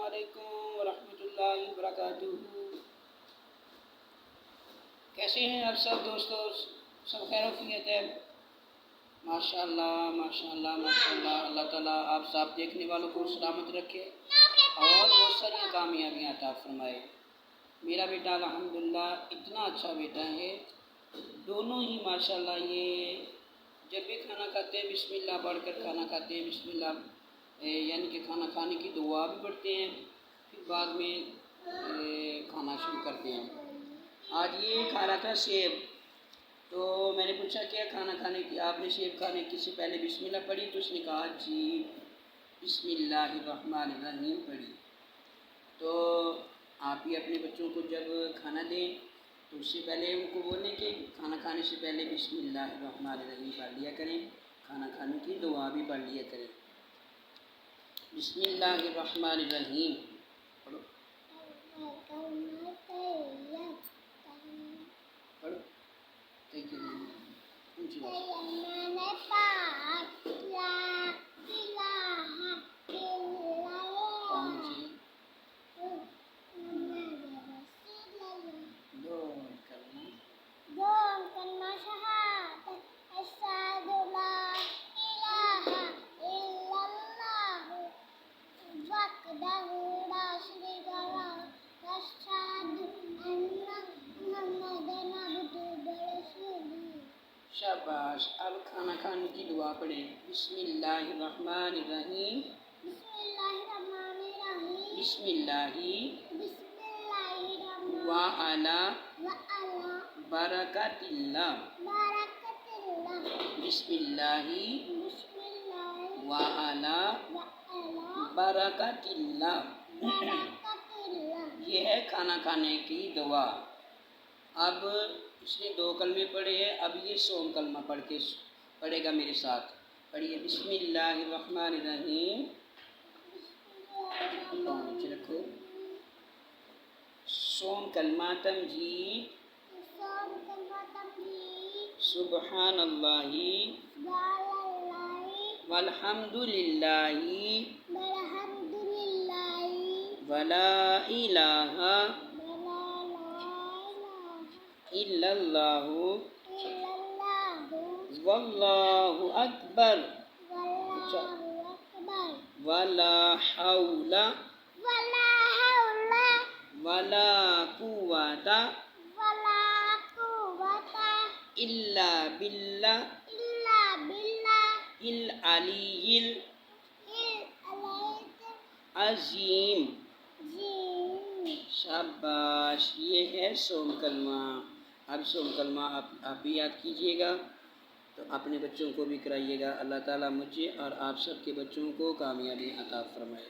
علیکم ورحمۃ اللہ وبرکاتہ۔ کیسے ہیں آپ سب دوستو؟ سب خیر وفیت ہے؟ ماشاء اللہ ماشاء اللہ ماشاء اللہ۔ اللہ تعالیٰ آپ سب دیکھنے والوں کو سلامت رکھے اور بہت ساری کامیابیاں عطا فرمائے۔ میرا بیٹا الحمدللہ اتنا اچھا بیٹا ہے، دونوں ہی ماشاء اللہ یہ جب بھی کھانا کھاتے ہیں بسم اللہ پڑھ کر کھانا کھاتے ہیں، بسم اللہ یعنی کہ کھانا کھانے کی دعا بھی پڑھتے ہیں، پھر بعد میں کھانا شروع کرتے ہیں۔ آج یہ کھا رہا تھا سیب، تو میں نے پوچھا کیا کھانا کھانے کی آپ نے سیب کھانے کی سے پہلے بسم اللہ پڑھی؟ تو اس نے کہا جی بسم اللہ الرحمن الرحیم پڑھی۔ تو آپ بھی اپنے بچوں کو جب کھانا دیں تو اس سے پہلے ان کو بولیں کہ کھانا کھانے سے پہلے بسم اللہ الرحمن الرحیم پڑھ لیا کریں، کھانا کھانے کی دعا بھی پڑھ لیا کریں۔ بسم اللہ الرحمن الرحیم پڑھو پڑھو اونچی شاباش۔ اب کھانا کھانے کی دعا پڑھیں۔ بسم اللہ الرحمن الرحیم، بسم اللہ وعلی برکت اللہ، بسم اللہ وعلی برکت اللہ۔ یہ ہے کھانا کھانے کی دعا۔ اب اس نے 2 کلمے پڑھے ہیں، اب یہ 100 کلمہ پڑھے گا میرے ساتھ۔ پڑھیے بسم اللہ الرحمن الرحیم، نیچے رکھو، 100 کلمہ تمجید، سبحان اللہ والحمد للہ ولا الہ الا اللہ واللہ اکبر ولا حول ولا قوۃ الا باللہ العلی العظیم۔ شاباش، یہ ہے 100 کلمہ۔ اب 100 کلمہ آپ بھی یاد کیجئے گا تو اپنے بچوں کو بھی کرائیے گا۔ اللہ تعالیٰ مجھے اور آپ سب کے بچوں کو کامیابی عطا فرمائے۔